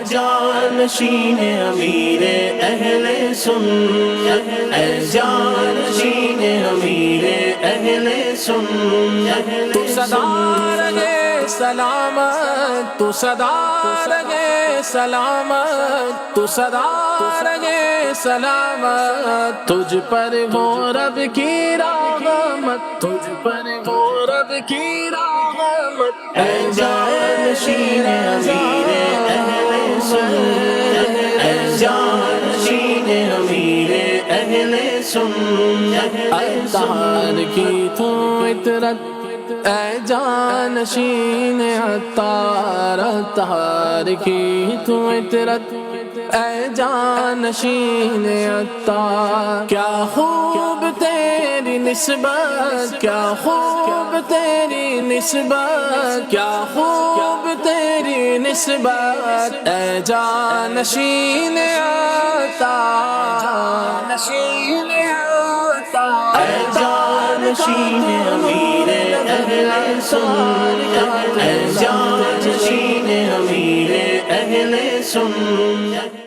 جانشین امیر اہل سنت، اے جانشین امیر اہل سنت، تو صدا رہے سلامت، تو صدا رہے سلامت، تو صدا رہے سلامت، تجھ پر ہو رب کی رحمت، تجھ پر ہو رب کی رحمت، اے جانشین امیر اہل سنت، اے جانشین امیر اہل سنت، عطار کی تو عطرت، اے جانشین عطار، عطار کی تو عطرت، اے جانشین عطار، کیا خوب تیری نسبت، کیا خوب تیری نسبت، کیا خوب تیری نسبت، اے جانشین عطار، جانشین عطار، اے جانشین امیر اہل سنت، اے جانشین امیر اہل سنت۔